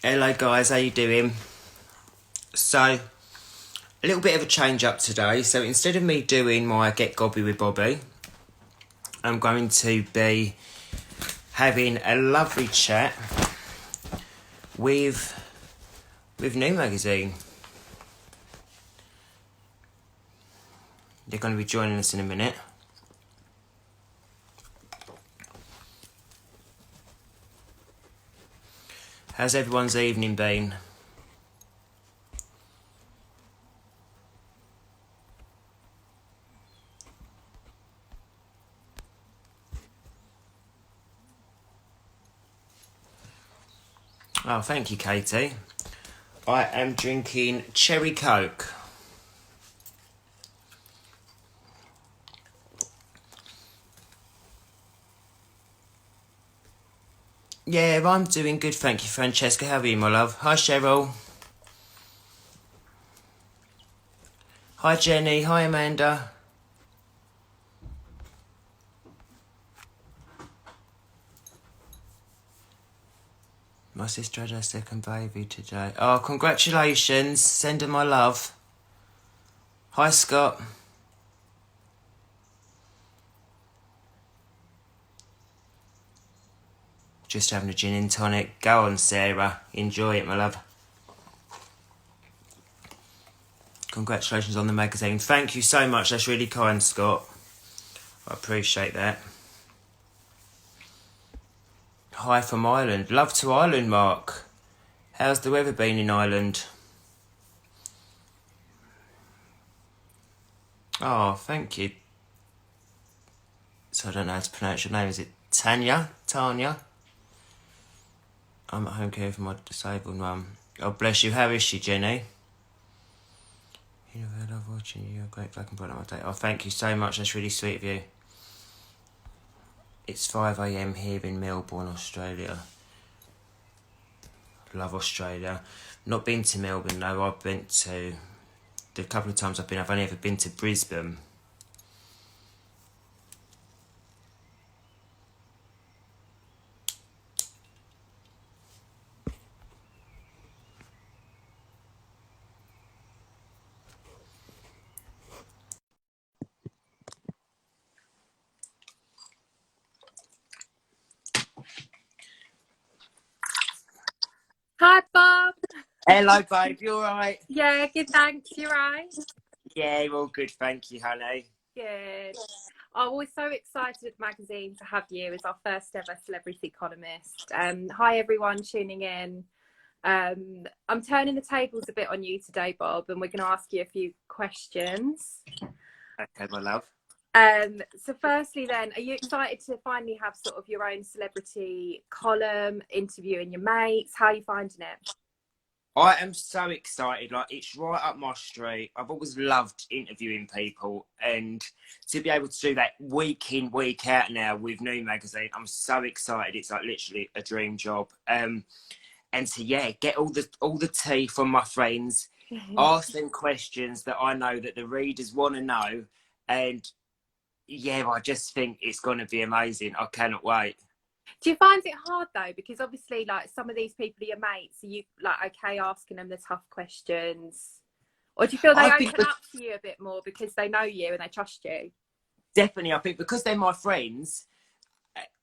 Hello guys, how you doing? So, a little bit of a change up today. So instead of me doing my Get Gobby with Bobby, I'm going to be having a lovely chat with New Magazine. They're going to be joining us in a minute. How's everyone's evening been? Oh, thank you, Katie. I am drinking cherry Coke. Yeah, I'm doing good, thank you, Francesca. How are you, my love? Hi, Cheryl. Hi, Jenny. Hi, Amanda. My sister had her second baby today. Oh, congratulations. Send her my love. Hi, Scott. Just having a gin and tonic. Go on, Sarah. Enjoy it, my love. Congratulations on the magazine. Thank you so much. That's really kind, Scott. I appreciate that. Hi from Ireland. Love to Ireland, Mark. How's the weather been in Ireland? Oh, thank you. So I don't know how to pronounce your name. Is it Tanya? Tanya? I'm at home caring for my disabled mum. Oh, bless you. How is she, Jenny? You know, I love watching you. You're great black and bright on my day. Oh, thank you so much. That's really sweet of you. It's 5 a.m. here in Melbourne, Australia. Love Australia. Not been to Melbourne though. I've been to the couple of times I've only ever been to Brisbane. Hi, Bob. Hello, babe. You alright? Yeah, good, thanks. You're right. Yeah, all good. Thank you, honey. Good. Oh, we're so excited at the magazine to have you as our first ever celebrity columnist. Hi, everyone tuning in. I'm turning the tables a bit on you today, Bob, and we're going to ask you a few questions. Okay, my love. So firstly then, are you excited to finally have sort of your own celebrity column, interviewing your mates? How are you finding it? I am so excited. Like, it's right up my street. I've always loved interviewing people, and to be able to do that week in, week out now with New Magazine, I'm so excited. It's like literally a dream job. And to get all the tea from my friends, ask them questions that I know that the readers want to know, and I just think it's going to be amazing. I cannot wait. Do you find it hard though? Because obviously, like, some of these people are your mates. Are you like okay asking them the tough questions, or do you feel they I think open up to you a bit more because they know you and they trust you? definitely, I think because they're my friends,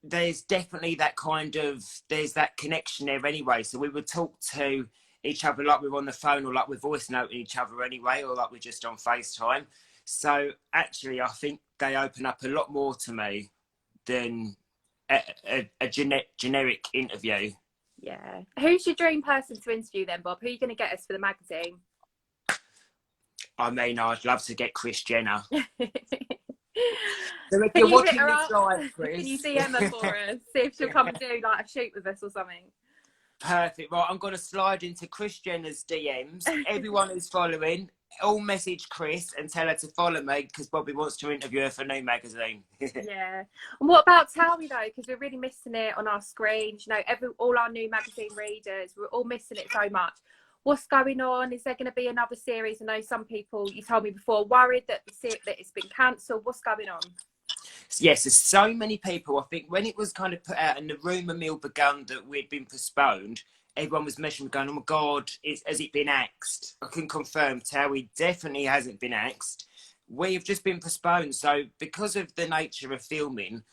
there's definitely there's that connection there anyway. So we would talk to each other like we're on the phone, or like we're voice noting each other anyway, or like we're just on FaceTime. So actually, I think they open up a lot more to me than a generic interview. Yeah. Who's your dream person to interview then, Bob? Who are you going to get us for the magazine? I mean, I'd love to get Kris Jenner. So if Can you're you hit watching her this up? live, Can you Chris. DM her for us? See if she'll come and do like a shoot with us or something. Perfect. Right, I'm going to slide into Kris Jenner's DMs. Everyone who's following, all message Kris and tell her to follow me because Bobby wants to interview her for New Magazine. Yeah. And what about Tell Me though? Because we're really missing it on our screens. You know, all our New Magazine readers, we're all missing it so much. What's going on? Is there going to be another series? I know some people, you told me before, worried that that it's been cancelled. What's going on? Yes, there's so many people. I think when it was kind of put out and the rumour mill begun that we'd been postponed, everyone was messaging going, oh my God, has it been axed? I can confirm, Towie definitely hasn't been axed. We've just been postponed. So because of the nature of filming,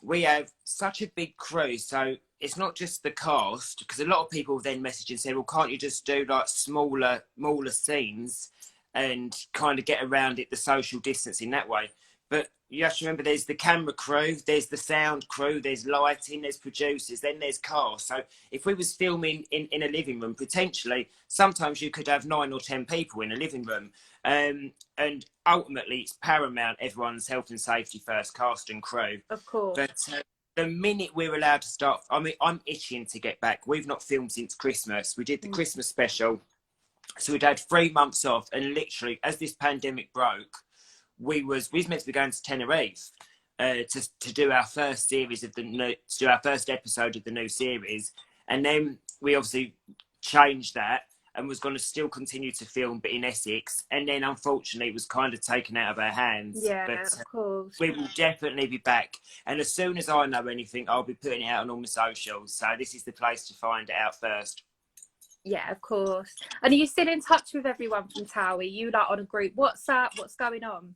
we have such a big crew. So it's not just the cast, because a lot of people then message and say, well, can't you just do like smaller scenes and kind of get around it, the social distancing that way? But you have to remember, there's the camera crew, there's the sound crew, there's lighting, there's producers, then there's cast. So if we was filming in a living room, potentially, sometimes you could have 9 or 10 people in a living room. And ultimately, it's paramount, everyone's health and safety first, cast and crew. Of course. But the minute we're allowed to start, I mean, I'm itching to get back. We've not filmed since Christmas. We did the Christmas special. So we'd had 3 months off, and literally, as this pandemic broke, we was meant to be going to Tenerife to do our first series of to do our first episode of the new series, and then we obviously changed that and was going to still continue to film, but in Essex, and then unfortunately it was kind of taken out of our hands. Yeah, but of course. we will definitely be back, and as soon as I know anything, I'll be putting it out on all my socials. So this is the place to find it out first. Yeah, of course. And are you still in touch with everyone from Towie? You like on a group WhatsApp? What's going on?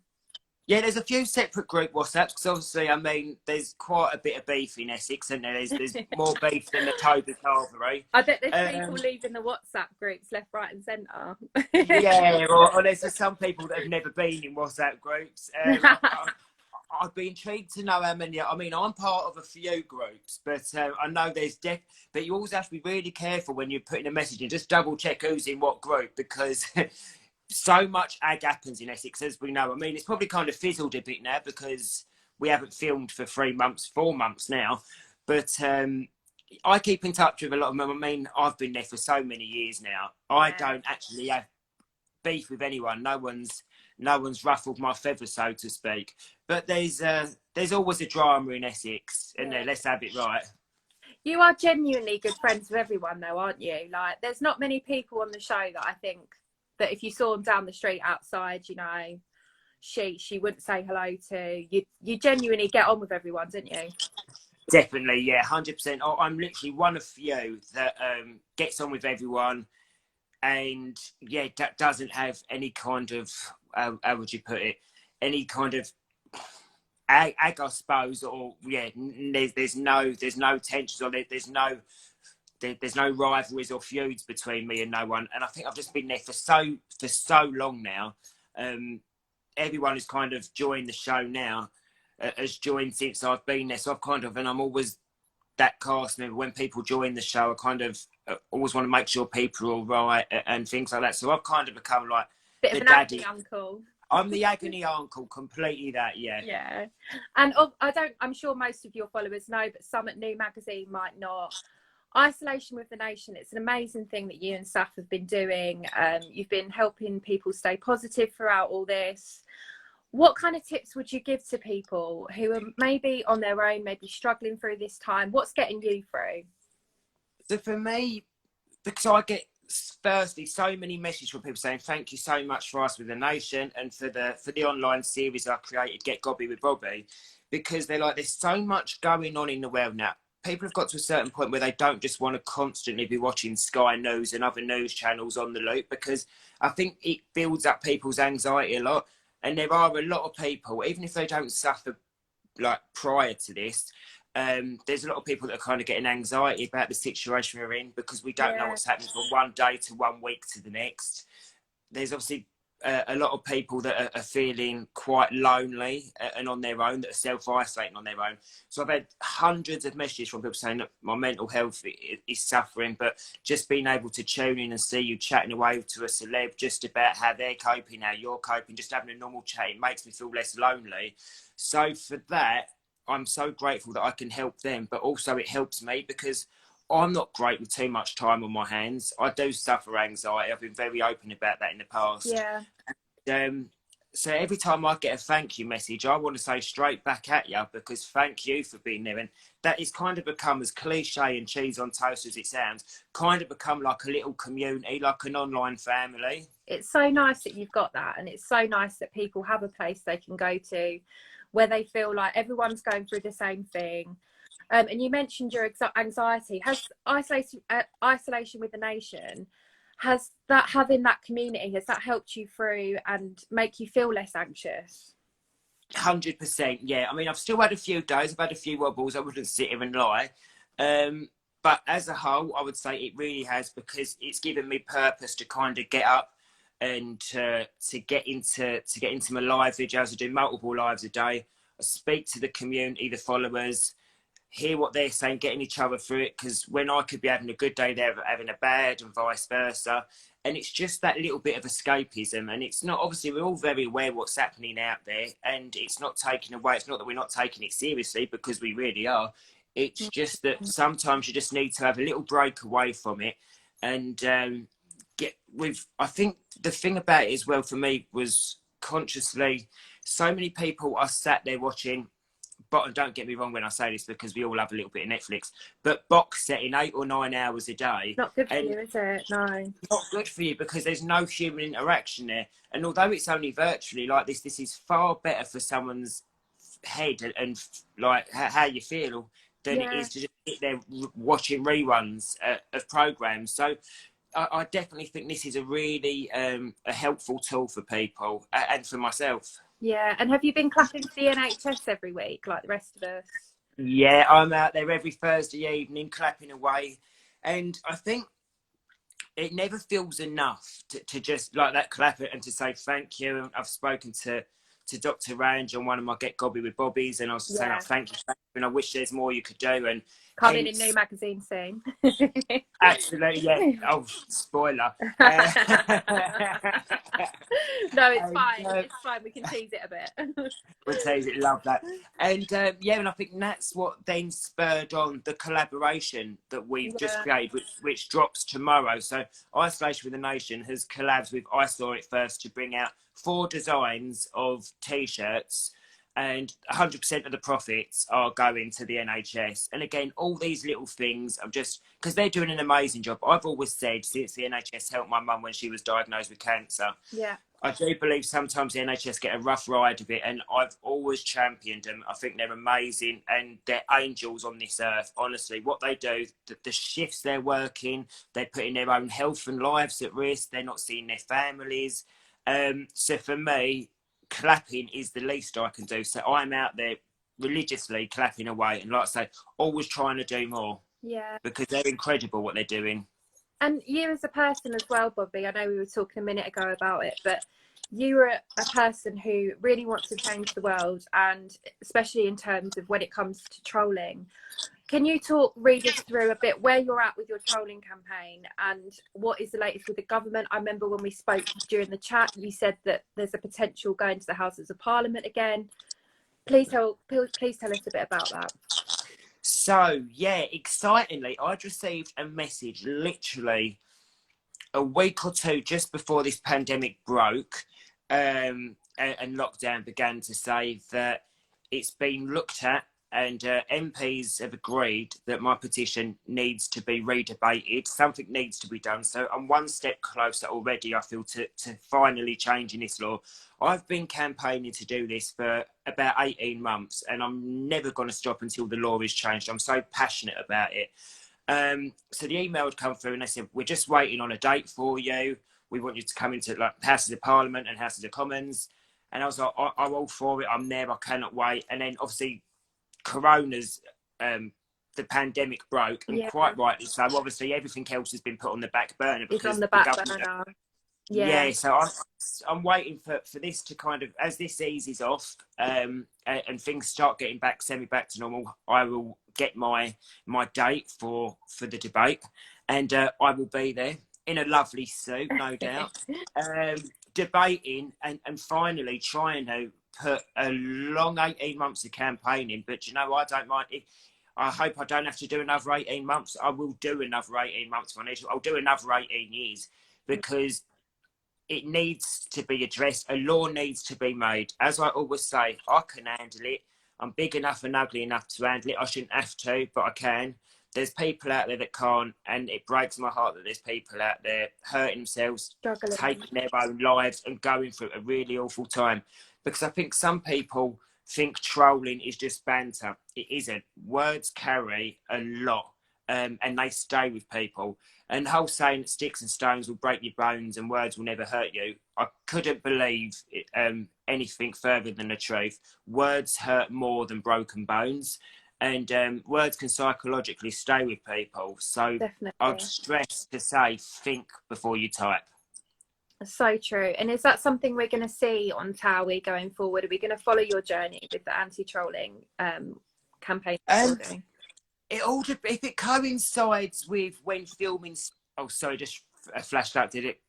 Yeah, there's a few separate group WhatsApps, because obviously, I mean, there's quite a bit of beef in Essex, and there's more beef than the Toby Carvery. I bet there's people leaving the WhatsApp groups left, right and centre. Yeah, or there's some people that have never been in WhatsApp groups. I'd be intrigued to know how many. I mean, I'm part of a few groups, but I know there's but you always have to be really careful when you're putting a message in. Just double check who's in what group, because so much ag happens in Essex, as we know. I mean, it's probably kind of fizzled a bit now because we haven't filmed for 4 months now. But I keep in touch with a lot of them. I mean, I've been there for so many years now. I don't actually have beef with anyone. No one's ruffled my feathers, so to speak. But there's always a drama in Essex, and let's have it right. You are genuinely good friends with everyone, though, aren't you? Like, there's not many people on the show that I think that if you saw them down the street outside, you know, she wouldn't say hello to. You genuinely get on with everyone, don't you? Definitely, yeah, 100%. I'm literally one of few that gets on with everyone, and that doesn't have any kind of how would you put it? Any kind of ag, I suppose, or there's no tensions, or there's no rivalries or feuds between me and no one. And I think I've just been there for so long now. Everyone who's kind of joined the show now has joined since I've been there. So and I'm always that cast member. When people join the show, I kind of always want to make sure people are all right and things like that. So I've kind of become like bit of an agony uncle. I'm the agony uncle, completely that, yeah. Yeah. And I'm sure most of your followers know, but some at New Magazine might not. Isolation with the Nation, it's an amazing thing that you and Saf have been doing. You've been helping people stay positive throughout all this. What kind of tips would you give to people who are maybe on their own, maybe struggling through this time? What's getting you through? So for me, because I get firstly so many messages from people saying thank you so much for us with the Nation and for the online series I created, Get Gobby with Robbie, because they're like, there's so much going on in the world now. People have got to a certain point where they don't just want to constantly be watching Sky News and other news channels on the loop, because I think it builds up people's anxiety a lot. And there are a lot of people, even if they don't suffer like prior to this, there's a lot of people that are kind of getting anxiety about the situation we're in, because we don't know what's happening from one day to 1 week to the next. There's obviously a lot of people that are feeling quite lonely and on their own, that are self-isolating on their own. So I've had hundreds of messages from people saying that my mental health is suffering, but just being able to tune in and see you chatting away to a celeb just about how they're coping, how you're coping, just having a normal chat, it makes me feel less lonely. So for that, I'm so grateful that I can help them, but also it helps me because I'm not great with too much time on my hands. I do suffer anxiety. I've been very open about that in the past. Yeah. So every time I get a thank you message, I want to say straight back at you, because thank you for being there. And that is kind of become, as cliche and cheese on toast as it sounds, kind of become like a little community, like an online family. It's so nice that you've got that. And it's so nice that people have a place they can go to where they feel like everyone's going through the same thing. And you mentioned your anxiety. Has isolation with the nation, has that, having that community, has that helped you through and make you feel less anxious? 100%, yeah. I mean, I've still had a few days, I've had a few wobbles, I wouldn't sit here and lie. But as a whole, I would say it really has, because it's given me purpose to kind of get up and to get into my live videos. I do multiple lives a day. I speak to the community, the followers, hear what they're saying, getting each other through it, because when I could be having a good day, they're having a bad, and vice versa. And it's just that little bit of escapism. And it's not, obviously, we're all very aware what's happening out there, and it's not taken away. It's not that we're not taking it seriously, because we really are. It's just that sometimes you just need to have a little break away from it. And get with, I think the thing about it as well for me was consciously, so many people are sat there watching, but and don't get me wrong when I say this, because we all have a little bit of Netflix, but box setting 8 or 9 hours a day. Not good for you, is it? No. Not good for you, because there's no human interaction there. And although it's only virtually like this is far better for someone's head and like how you feel than it is to just sit there watching reruns of programs. So I definitely think this is a really a helpful tool for people and for myself. Yeah, and have you been clapping for the NHS every week like the rest of us? Yeah, I'm out there every Thursday evening clapping away. And I think it never feels enough to just like that clap it and to say thank you. And I've spoken to Dr. Range on one of my Get Gobby with Bobbies, and I was saying, oh, thank you, and I wish there's more you could do. And coming in new magazine soon. Absolutely, yeah. Oh, spoiler. No, it's fine. It's fine. We can tease it a bit. We'll tease it. Love that. And yeah, and I think that's what then spurred on the collaboration that we've just created, which drops tomorrow. So Isolation with the Nation has collabs with I Saw It First to bring out 4 designs of T-shirts, and 100% of the profits are going to the NHS. And again, all these little things, I'm just, because they're doing an amazing job. I've always said, since the NHS helped my mum when she was diagnosed with cancer, I do believe sometimes the NHS get a rough ride of it, and I've always championed them. I think they're amazing, and they're angels on this earth. Honestly, what they do, the shifts they're working, they're putting their own health and lives at risk. They're not seeing their families. So for me, clapping is the least I can do. So I'm out there religiously clapping away, and like I say, always trying to do more. Yeah. Because they're incredible what they're doing. And you as a person as well, Bobby, I know we were talking a minute ago about it, but you are a person who really wants to change the world, and especially in terms of when it comes to trolling. Can you talk readers through a bit where you're at with your trolling campaign and what is the latest with the government? I remember when we spoke during the chat, you said that there's a potential going to the Houses of Parliament again. Please tell us a bit about that. So, yeah, excitingly, I'd received a message literally a week or two just before this pandemic broke and lockdown began, to say that it's been looked at, and MPs have agreed that my petition needs to be redebated. Something needs to be done. So I'm one step closer already, I feel, to finally changing this law. I've been campaigning to do this for about 18 months, and I'm never going to stop until the law is changed. I'm so passionate about it. So the email had come through, and they said, we're just waiting on a date for you. We want you to come into like Houses of Parliament and Houses of Commons. And I was like, I'm all for it. I'm there. I cannot wait. And then obviously Corona's, the pandemic broke, and quite rightly so. Obviously, everything else has been put on the back burner. It's on the back burner. Yeah, so I'm waiting for this to kind of, as this eases off and things start getting back to normal, I will get my date for the debate, and I will be there in a lovely suit, no doubt, debating and finally trying to put a long 18 months of campaigning. But you know, I don't mind it. I hope I don't have to do another 18 months. I will do another 18 months on it. I'll do another 18 years, because it needs to be addressed. A law needs to be made. As I always say, I can handle it. I'm big enough and ugly enough to handle it. I shouldn't have to, but I can. There's people out there that can't, and it breaks my heart that there's people out there hurting themselves, taking their own lives and going through a really awful time. Because I think some people think trolling is just banter. It isn't. Words carry a lot, and they stay with people. And the whole saying that sticks and stones will break your bones and words will never hurt you, I couldn't believe anything further than the truth. Words hurt more than broken bones, and words can psychologically stay with people. So Definitely. I'd stress to say, think before you type. So true. And is that something we're going to see on Towie going forward? Are we going to follow your journey with the anti-trolling campaign? It all if it coincides with when filming. Oh, sorry, just flashed up. Did it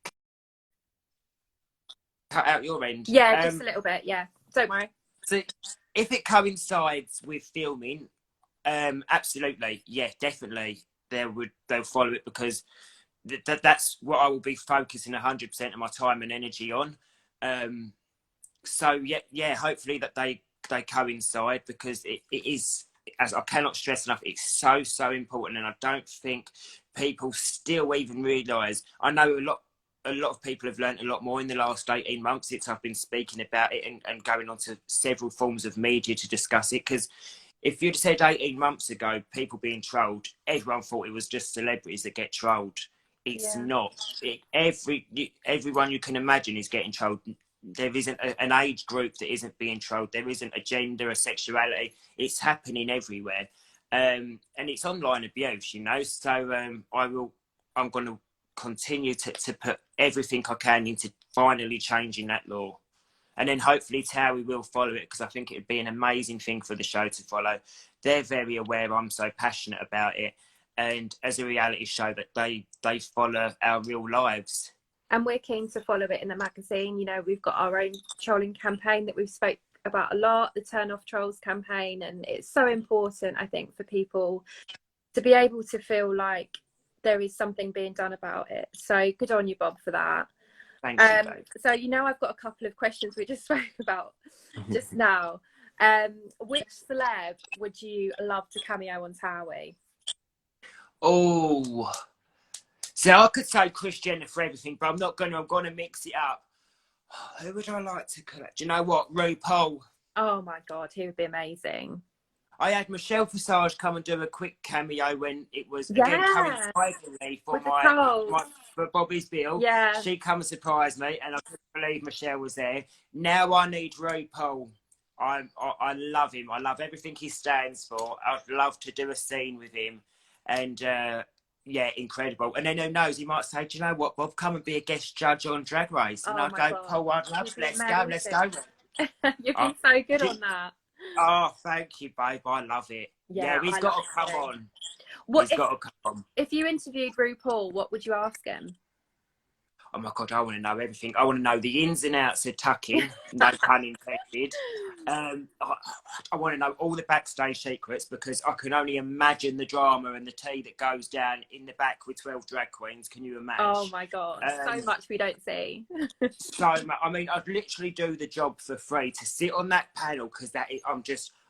cut out your end? Yeah, just a little bit. Yeah, don't worry. So if it coincides with filming, absolutely, yeah, definitely, they'll follow it, because that's what I will be focusing 100% of my time and energy on. So yeah, hopefully that they coincide, because it is, as I cannot stress enough, it's so important, and I don't think people still even realise. I know a lot of people have learnt a lot more in the last 18 months since I've been speaking about it and going on to several forms of media to discuss it. Because if you'd said 18 months ago, people being trolled, everyone thought it was just celebrities that get trolled. It's not. Everyone you can imagine is getting trolled. There isn't an age group that isn't being trolled. There isn't a gender, a sexuality. It's happening everywhere. And it's online abuse, you know. So I'm going to continue to put everything I can into finally changing that law. And then hopefully Towie will follow it, because I think it would be an amazing thing for the show to follow. They're very aware I'm so passionate about it. And as a reality show, that they follow our real lives. And we're keen to follow it in the magazine. You know, we've got our own trolling campaign that we've spoke about a lot, the Turn Off Trolls campaign. And it's so important, I think, for people to be able to feel like there is something being done about it. So good on you, Bob, for that. Thank you, Dave. So, you know, I've got a couple of questions we just spoke about just now. Which celeb would you love to cameo on Towie? Oh, so I could say Kris Jenner for everything, but I'm not going to. I'm going to mix it up. Who would I like to collect? Do you know what? RuPaul. Oh my God, he would be amazing. I had Michelle Visage come and do a quick cameo when it was again coincidentally for for Bobby's bill. Yeah, she come and surprised me, and I couldn't believe Michelle was there. Now I need RuPaul. I love him. I love everything he stands for. I'd love to do a scene with him, and yeah, incredible. And then who knows? He might say, "Do you know what, Bob? Come and be a guest judge on Drag Race." And I'd go, "Paul, I'd love. Let's go." You've been so good on that. Oh, thank you, babe. I love it. Yeah, he's got to come on. He's got to come on. If you interviewed RuPaul, what would you ask him? Oh my God, I want to know everything. I want to know the ins and outs of tucking, no pun intended. I want to know all the backstage secrets, because I can only imagine the drama and the tea that goes down in the back with 12 drag queens. Can you imagine? Oh my God, so much we don't see. So much. I mean, I'd literally do the job for free to sit on that panel, because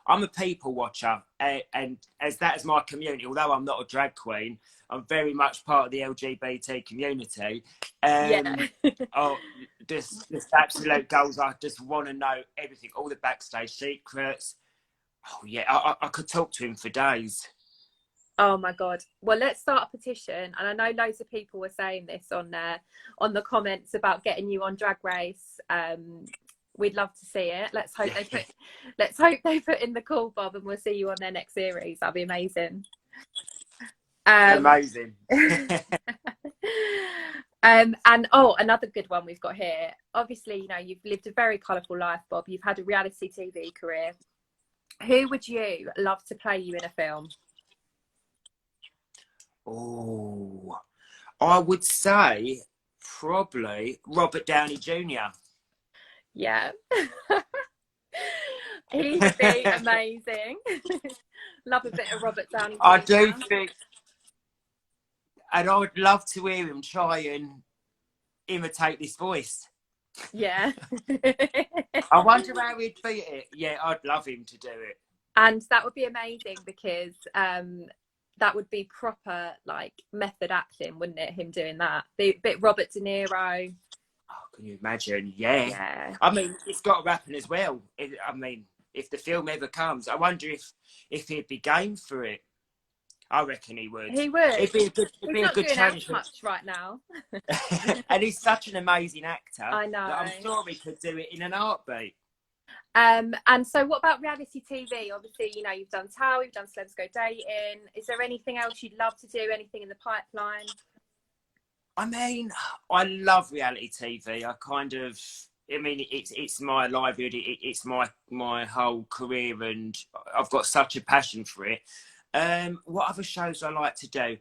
I'm a people watcher, and as that is my community. Although I'm not a drag queen, I'm very much part of the LGBT community. Oh, just absolute goals. I just want to know everything, all the backstage secrets. Oh yeah, I could talk to him for days. Oh my God. Well, let's start a petition. And I know loads of people were saying this on the comments about getting you on Drag Race. We'd love to see it. Let's hope they put in the call, Bob, and we'll see you on their next series. That'd be amazing. Amazing. And another good one we've got here. Obviously, you know, you've lived a very colourful life, Bob. You've had a reality TV career. Who would you love to play you in a film? Oh, I would say probably Robert Downey Jr. Yeah. He would be amazing. Love a bit of Robert Downey Jr. I do think, and I would love to hear him try and imitate this voice. Yeah. I wonder how he'd beat it. Yeah, I'd love him to do it. And that would be amazing, because that would be proper, like, method acting, wouldn't it? Him doing that. Be a bit Robert De Niro. Oh, can you imagine? Yeah. I mean, it's got rapping as well. I mean, if the film ever comes. I wonder if he'd be game for it. I reckon he would. He would. It'd be a good, He's not doing challenge. as much right now. And he's such an amazing actor. I know. That I'm sure he could do it in an heartbeat. And so what about reality TV? Obviously, you know, you've done Tower, you've done Celebs Go Dating. Is there anything else you'd love to do? Anything in the pipeline? I mean, I love reality TV. I mean, it's my livelihood. It's my whole career, and I've got such a passion for it. What other shows I like to do?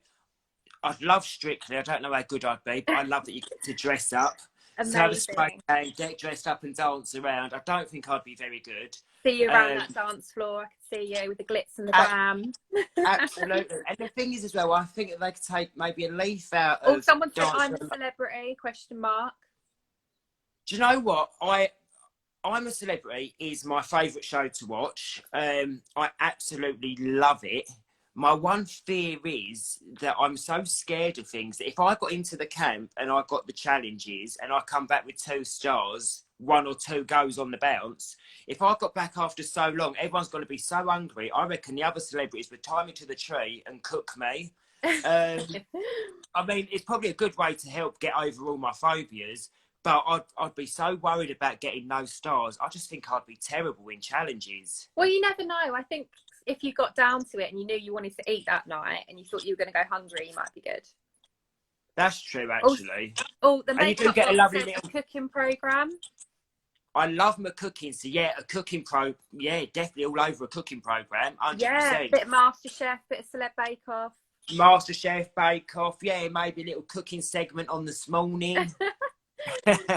I'd love Strictly. I don't know how good I'd be, but I love that you get to dress up. Amazing. So and get dressed up and dance around. I don't think I'd be very good. See you around that dance floor. I could see you with the glitz and the glam. Absolutely. And the thing is as well, I think that they could take maybe a leaf out of... Oh, someone said I'm a celebrity, question mark. Do you know what? I'm a Celebrity is my favourite show to watch. I absolutely love it. My one fear is that I'm so scared of things that if I got into the camp and I got the challenges and I come back with 2 stars, 1 or 2 goes on the bounce, if I got back after so long, everyone's going to be so hungry. I reckon the other celebrities would tie me to the tree and cook me. I mean, it's probably a good way to help get over all my phobias, but I'd be so worried about getting no stars. I just think I'd be terrible in challenges. Well, you never know. I think if you got down to it and you knew you wanted to eat that night and you thought you were going to go hungry, you might be good. That's true, actually. Oh, the and you do makeup get a lovely little cooking program. I love my cooking, so yeah, definitely all over a cooking program. 100%. Yeah, bit of MasterChef, bit of Celeb Bake Off. MasterChef, Bake Off, yeah, maybe a little cooking segment on This Morning.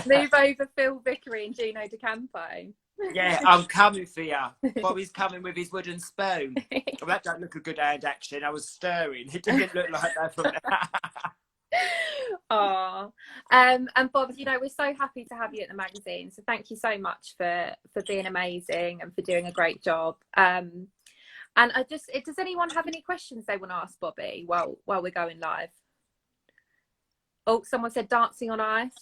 Move over Phil Vickery and Gino D'Acampo. Yeah, I'm coming for you. Bobby's coming with his wooden spoon. Well, that don't look a good hand action. I was stirring. It didn't look like that from Oh, and Bob, you know, we're so happy to have you at the magazine. So thank you so much for being amazing and for doing a great job. And does anyone have any questions they want to ask Bobby while we're going live? Oh, someone said dancing on ice.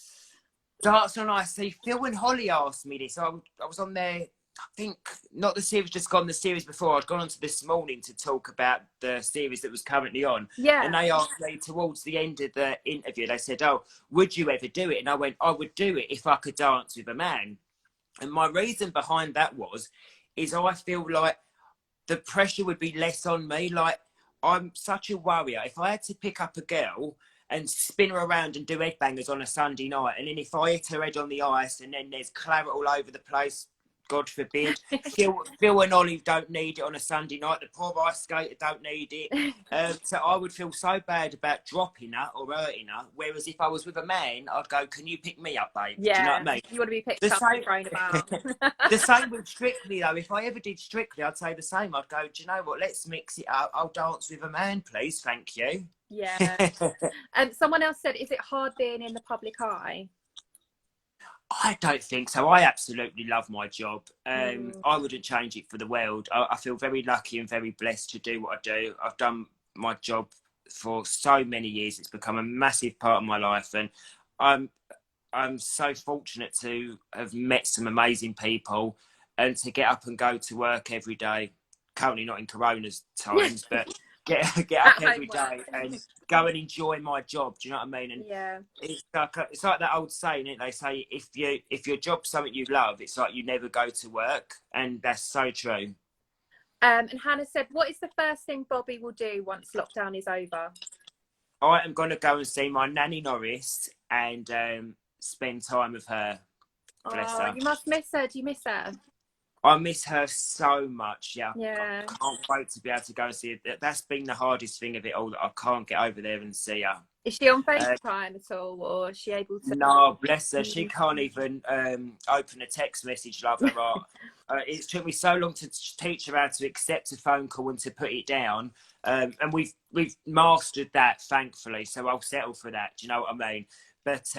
Dancing on Ice. See, Phil and Holly asked me this. I was on there, I think, not the series just gone, the series before. I'd gone on to This Morning to talk about the series that was currently on. Yeah. And they asked me towards the end of the interview, they said, oh, would you ever do it? And I went, I would do it if I could dance with a man. And my reason behind that is I feel like the pressure would be less on me. Like, I'm such a warrior. If I had to pick up a girl and spin her around and do headbangers on a Sunday night, and then if I hit her head on the ice and then there's claret all over the place, God forbid, Phil and Olive don't need it on a Sunday night, the poor ice skater don't need it. So I would feel so bad about dropping her or hurting her, whereas if I was with a man, I'd go, can you pick me up, babe? Yeah, do you know what I mean? You want to be picked up and thrown about. The same with Strictly, though. If I ever did Strictly, I'd say the same. I'd go, do you know what, let's mix it up. I'll dance with a man, please, thank you. Yeah. And someone else said, is it hard being in the public eye? I don't think so. I absolutely love my job. I wouldn't change it for the world. I feel very lucky and very blessed to do what I do. I've done my job for so many years. It's become a massive part of my life, and I'm so fortunate to have met some amazing people and to get up and go to work every day. Currently not in Corona's times, but get up every day and go and enjoy my job. Do you know what I mean? And yeah, it's like that old saying, isn't it? They say if your job's something you love, it's like you never go to work, and that's so true. And Hannah said, what is the first thing Bobby will do once lockdown is over? I am going to go and see my nanny Norris and spend time with her. Bless her. You must miss her. Do you miss her? I miss her so much, yeah. Yeah. I can't wait to be able to go and see her. That's been the hardest thing of it all, that I can't get over there and see her. Is she on FaceTime at all, or is she able to? No, bless her. She can't even open a text message, love her heart. It took me so long to teach her how to accept a phone call and to put it down. And we've mastered that, thankfully, so I'll settle for that. Do you know what I mean? But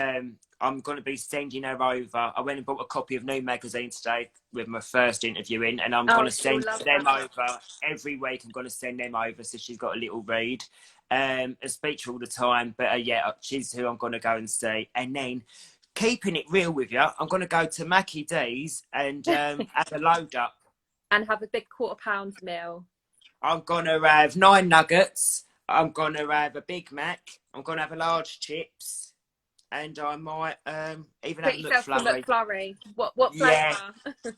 I'm going to be sending her over. I went and bought a copy of New Magazine today with my first interview in, and I'm going to send them over every week. I'm going to send them over so she's got a little read. I speak to her all the time, but yeah, she's who I'm going to go and see. And then, keeping it real with you, I'm going to go to Mackie D's and have a load up. And have a big £1/4 meal. I'm gonna have 9 nuggets. I'm gonna have a Big Mac. I'm gonna have a large chips, and I might even have Treat a yourself to McFlurry. McFlurry. What Yeah. flavour?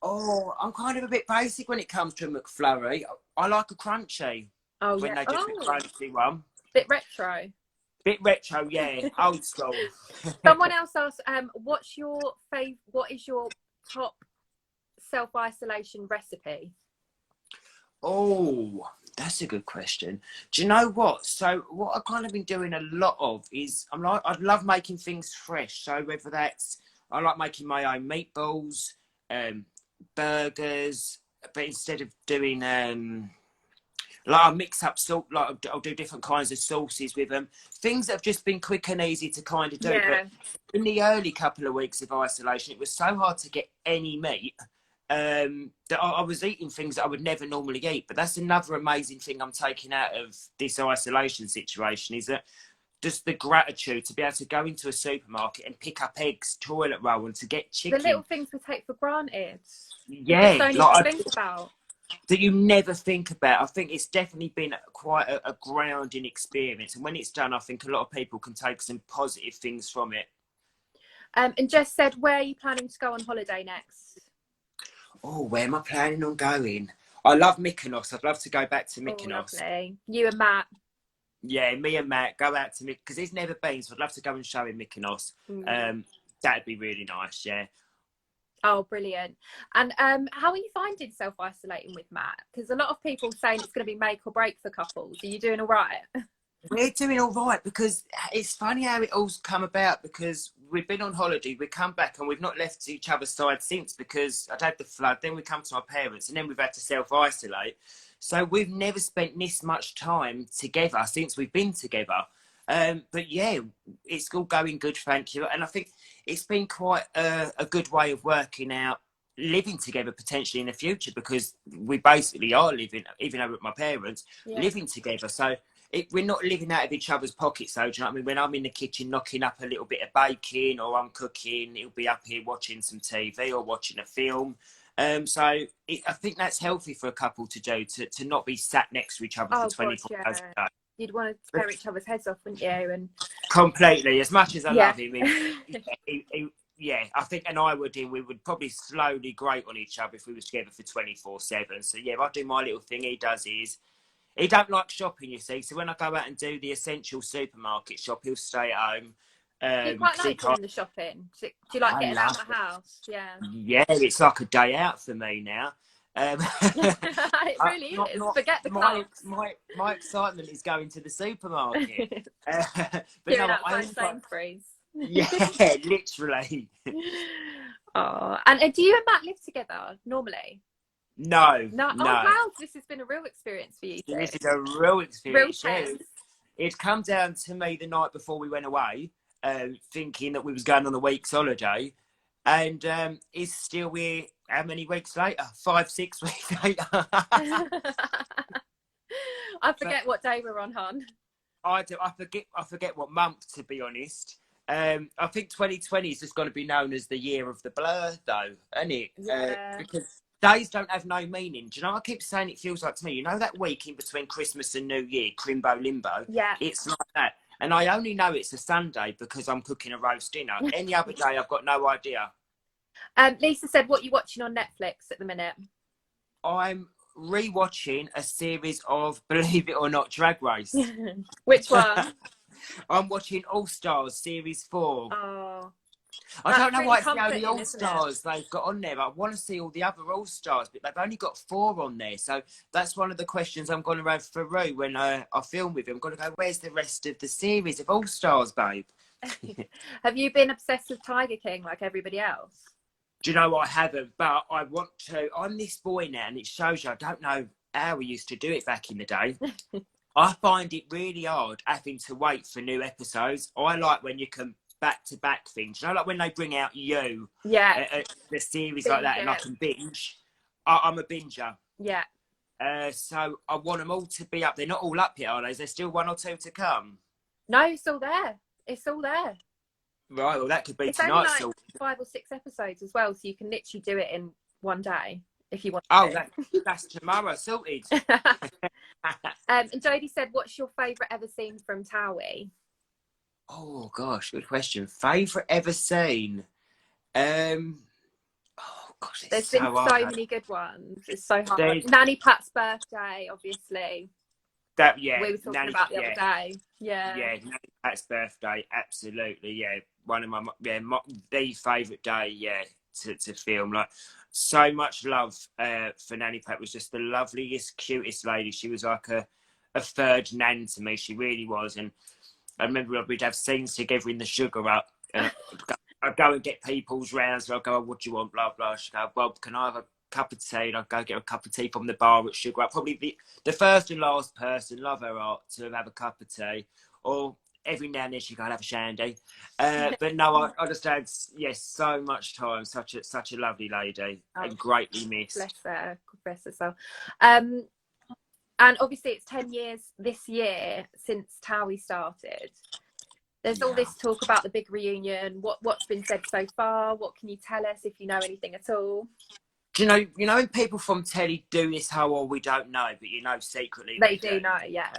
Oh, I'm kind of a bit basic when it comes to a McFlurry. I like a crunchy Oh when yeah. they do the Oh, crunchy one. bit retro. Bit retro, yeah, old school. Someone else asked, what is your top self-isolation recipe? Oh, that's a good question. Do you know what? So what I've kind of been doing a lot of is I love making things fresh. So whether that's I like making my own meatballs, burgers, but instead of doing like I mix up salt, like I'll do different kinds of sauces with them. Things that have just been quick and easy to kind of do. Yeah. But in the early couple of weeks of isolation, it was so hard to get any meat that I was eating things that I would never normally eat. But that's another amazing thing I'm taking out of this isolation situation is that just the gratitude to be able to go into a supermarket and pick up eggs, toilet roll, and to get The little chicken. things we take for granted. We just Yeah, don't even like think about. that you never think about. I think it's definitely been quite a grounding experience. And when it's done, I think a lot of people can take some positive things from it. And Jess said, where are you planning to go on holiday next? Oh, where am I planning on going? I love Mykonos. I'd love to go back to Oh, Mykonos. lovely. You and Matt. Yeah, me and Matt go out to Mykonos because he's never been, so I'd love to go and show him Mykonos. That'd be really nice, yeah. Oh, brilliant. And how are you finding self-isolating with Matt? Because a lot of people saying it's going to be make or break for couples. Are you doing all right? We're doing all right because it's funny how it all's come about because we've been on holiday, we come back and we've not left each other's side since because I'd had the flood, then we come to my parents and then we've had to self-isolate. So we've never spent this much time together since we've been together. But yeah, it's all going good, thank you. And I think it's been quite a good way of working out living together potentially in the future because we basically are living, even over at my parents, living together. So we're not living out of each other's pockets, though. Do you know what I mean? When I'm in the kitchen knocking up a little bit of bacon or I'm cooking, he'll be up here watching some TV or watching a film. I think that's healthy for a couple to do, to not be sat next to each other for 24 hours a day. You'd want to tear each other's heads off, wouldn't you? And completely. As much as I love him, yeah, I think, and I would, we would probably slowly grate on each other if we was together for 24/7. So yeah, if I do my little thing, he does his. He don't like shopping, you see. So when I go out and do the essential supermarket shop, he'll stay at home. You quite like doing the shopping. Do you like getting out of the house? Yeah. Yeah, it's like a day out for me now. It really is. Forget the clothes. My excitement is going to the supermarket. But no, I Sainsbury's. Yeah, literally. Oh, and do you and Matt live together normally? No. Oh wow, this has been a real experience for you two. This is a real experience. Real test. It come down to me the night before we went away, thinking that we was going on a week's holiday, and it's still here. How many weeks later? 5-6 weeks later. I forget what day we're on, hon. I forget what month, to be honest. I think 2020 is just going to be known as the year of the blur, though, isn't it? Yeah. Because days don't have no meaning. Do you know, I keep saying it feels like to me, you know that week in between Christmas and New Year, Crimbo Limbo? Yeah. It's like that. And I only know it's a Sunday because I'm cooking a roast dinner. Any other day, I've got no idea. Lisa said, what are you watching on Netflix at the minute? I'm rewatching a series of, believe it or not, Drag Race. Which one? I'm watching All Stars Series 4. Oh. I don't know why it's the only All Stars they've got on there. I want to see all the other All Stars, but they've only got 4 on there. So that's one of the questions I'm going to have for Rue when I film with him. I'm going to go, where's the rest of the series of All Stars, babe? Have you been obsessed with Tiger King like everybody else? Do you know, I haven't, but I want to. I'm this boy now, and it shows you I don't know how we used to do it back in the day. I find it really hard having to wait for new episodes. I like when you can back-to-back things. You know, like when they bring out the series like that, and I can binge. I'm a binger. Yeah. So I want them all to be up. They're not all up yet, are they? Is there still 1 or 2 to come? No, it's all there. It's all there. Right, well, that could be it's tonight. Only like 5 or 6 episodes as well, so you can literally do it in one day. if you want Oh, to. that's tomorrow, sorted. And Jodie said, what's your favourite ever scene from Towie? Oh gosh, good question. Favourite ever seen? Oh gosh, it's There's been so so hard. many good ones. It's so hard. There's Nanny Pat's birthday, obviously. that, yeah. We were talking Nanny, about the yeah, other day. Yeah. yeah. Nanny Pat's birthday, absolutely. Yeah, one of the favourite day. Yeah, to film. Like, so much love for Nanny Pat. Was just the loveliest, cutest lady. She was like a third nan to me. She really was. And I remember we'd have scenes together in the Sugar Up. And I'd go and get people's rounds. I'd go, oh, what do you want? Blah, blah. She'd go, well, can I have a cup of tea? And I'd go get a cup of tea from the bar at Sugar Up. Probably the first and last person, love her art, to have a cup of tea. Or every now and then she'd go, I'll have a shandy. But no, I just had, yes, so much time. Such a lovely lady, and greatly missed. Bless her. Bless herself. And obviously it's 10 years this year since Towie started. There's all this talk about the big reunion. What's been said so far? What can you tell us if you know anything at all? Do you know when people from telly do this whole, oh, we don't know, but you know secretly They do know, yeah.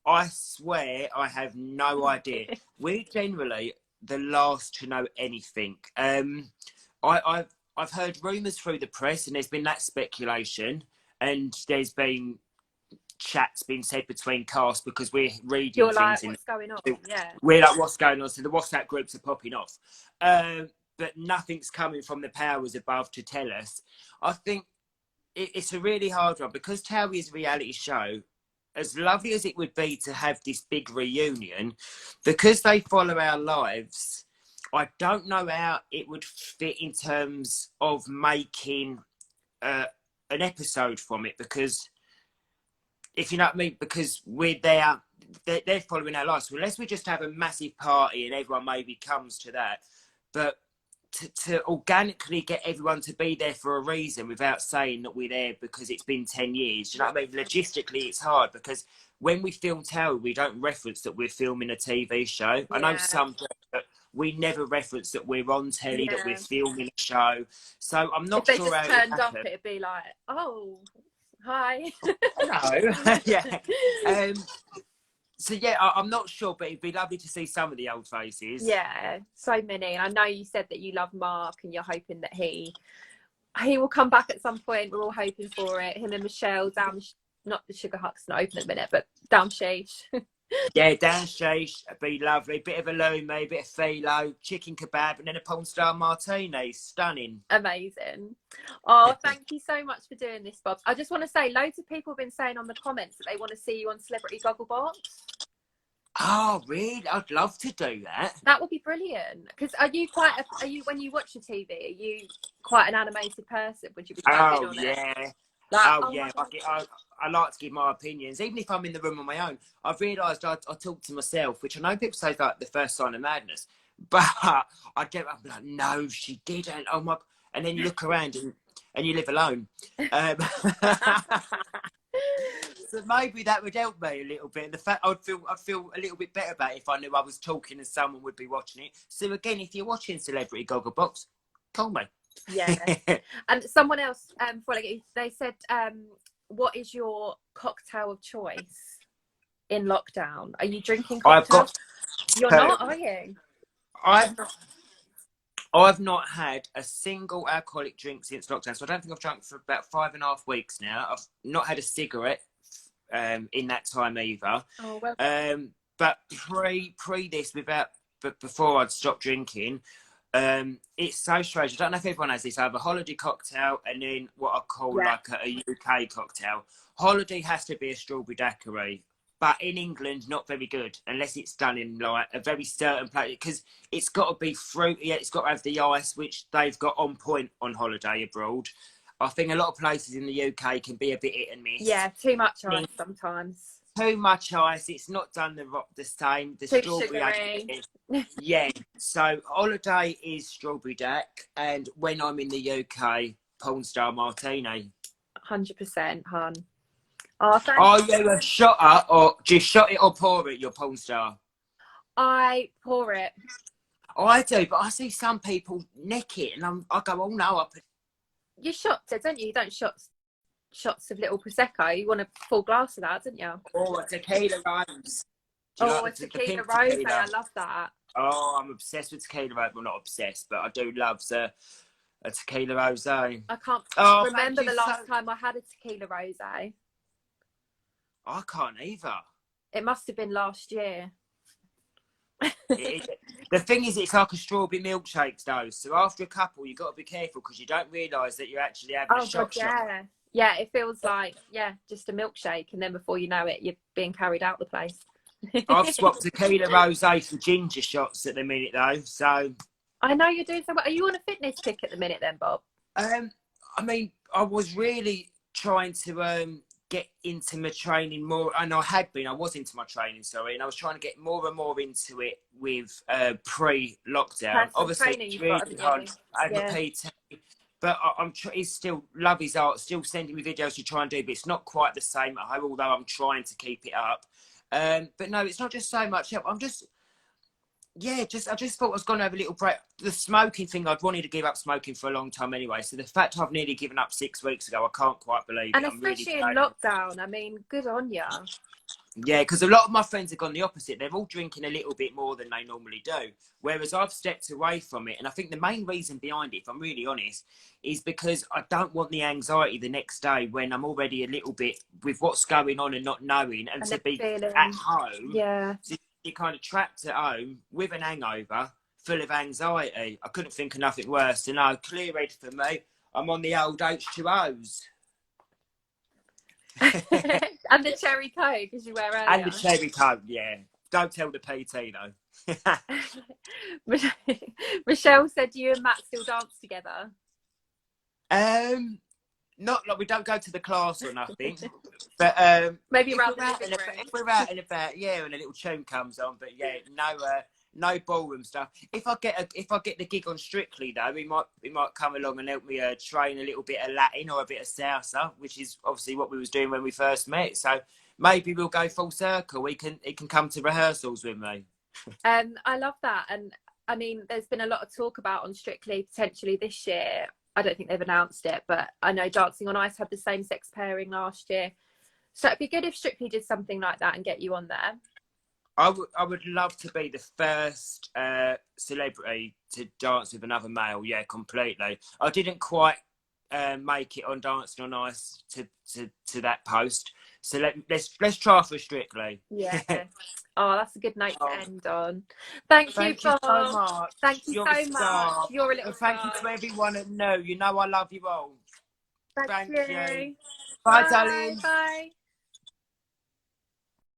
I swear I have no idea. We're generally the last to know anything. I've heard rumours through the press, and there's been that speculation, and there's been chats being said between cast because we're reading You're things. like, what's going on? Yeah. We're like, what's going on? So the WhatsApp groups are popping off. But nothing's coming from the powers above to tell us. I think it's a really hard one because Towie is a reality show. As lovely as it would be to have this big reunion, because they follow our lives, I don't know how it would fit in terms of making an episode from it, because if you know what I mean, because we're there, they're following our lives. So unless we just have a massive party and everyone maybe comes to that, but to organically get everyone to be there for a reason without saying that we're there because it's been 10 years, you know what I mean? Logistically, it's hard because when we film Tower, we don't reference that we're filming a TV show. Yeah. I know some, but we never reference that we're on telly, that we're filming a show. So I'm not sure how if they just turned up, it'd be like, oh, hi. Hello. Yeah. So yeah, I'm not sure, but it'd be lovely to see some of the old faces. Yeah, so many. And I know you said that you love Mark and you're hoping that he will come back at some point. We're all hoping for it. Him and Michelle down, not the Sugar Hut's not open at the minute, but down Sheesh. Yeah, down Sheesh, it'd be lovely. Bit of a lumi, bit of philo, chicken kebab, and then a porn star martini. Stunning. Amazing. Oh, thank you so much for doing this, Bob. I just want to say, loads of people have been saying on the comments that they want to see you on Celebrity Gogglebox. Oh, really? I'd love to do that. That would be brilliant. Because are you when you watch the TV, are you quite an animated person? Would you be quite good on it? Like, yeah. I like to give my opinions, even if I'm in the room on my own. I've realised I talk to myself, which I know people say is like the first sign of madness, but I'm like, no, she didn't. Oh my! And then you look around and you live alone. So maybe that would help me a little bit. And the fact I'd feel a little bit better about it if I knew I was talking and someone would be watching it. So again, if you're watching Celebrity Gogglebox, call me. Yeah. And someone else, they said, what is your cocktail of choice in lockdown? Are you drinking cocktails? You're not, are you? I've not had a single alcoholic drink since lockdown, so I don't think I've drunk for about 5.5 weeks now. I've not had a cigarette in that time either. Oh, well. But pre this, but before I'd stopped drinking, it's so strange. I don't know if everyone has this. I have a holiday cocktail and then what I call like a UK cocktail. Holiday has to be a strawberry daiquiri, but in England, not very good unless it's done in like a very certain place, because it's got to be fruity. It's got to have the ice, which they've got on point on holiday abroad. I think a lot of places in the UK can be a bit hit and miss. Yeah, too much ice sometimes. Too much ice. It's not done the same. The too strawberry. Yeah. So holiday is strawberry deck, and when I'm in the UK, porn star martini. 100%, hun. Oh, thank Are you a shotter, or do you shot it or pour it, your porn star? I pour it. I do, but I see some people neck it, and I go, oh no, you shots it, don't you? You don't shots of little prosecco. You want a full glass of that, don't you? Oh, a tequila rose. Do you Oh, like a the tequila pink rose. tequila? I love that. Oh, I'm obsessed with tequila rose. Well, not obsessed, but I do love a tequila rose. I can't Oh, remember the last time I had a tequila rose. I can't either. It must have been last year. The thing is, it's like a strawberry milkshake, though. So after a couple, you've got to be careful because you don't realise that you're actually having a shot. Yeah. Yeah, it feels like, just a milkshake. And then before you know it, you're being carried out the place. I've swapped tequila rosé for ginger shots at the minute, though. So I know you're doing so well. Are you on a fitness kick at the minute then, Bob? I mean, I was really trying to get into my training more, and I was into my training, sorry, and I was trying to get more and more into it with pre-lockdown. Obviously, it's really hard. I have a PT, but he's still love his art, still sending me videos to try and do, but it's not quite the same at home, although I'm trying to keep it up. But no, it's not just so much help. I just thought I was going to have a little break. The smoking thing, I'd wanted to give up smoking for a long time anyway. So the fact I've nearly given up 6 weeks ago, I can't quite believe it. And especially in lockdown, I mean, good on you. Yeah, because a lot of my friends have gone the opposite. They're all drinking a little bit more than they normally do. Whereas I've stepped away from it. And I think the main reason behind it, if I'm really honest, is because I don't want the anxiety the next day when I'm already a little bit with what's going on and not knowing. And to be at home. Yeah. You're kind of trapped at home with an hangover, full of anxiety. I couldn't think of nothing worse. So no, clear head for me. I'm on the old H2Os. And the cherry coke, as you wear earlier. And the cherry coke, yeah. Don't tell the PT though. Michelle said you and Matt still dance together. Not like we don't go to the class or nothing, but maybe if we're out and about, yeah, and a little tune comes on, but yeah, no ballroom stuff. If I get the gig on Strictly though, he might come along and help me train a little bit of Latin or a bit of salsa, which is obviously what we was doing when we first met. So maybe we'll go full circle. He can come to rehearsals with me. I love that, and I mean, there's been a lot of talk about on Strictly potentially this year. I don't think they've announced it, but I know Dancing on Ice had the same-sex pairing last year. So it'd be good if Strictly did something like that and get you on there. I would love to be the first celebrity to dance with another male. Yeah, completely. I didn't quite make it on Dancing on Ice to that post. So let's try for Strictly. Yeah. Oh, that's a good note to end on. Thank you so much. Thank you so much. You're a little star. Thank you to everyone that know. You know I love you all. Thank you. Bye, darling. Bye.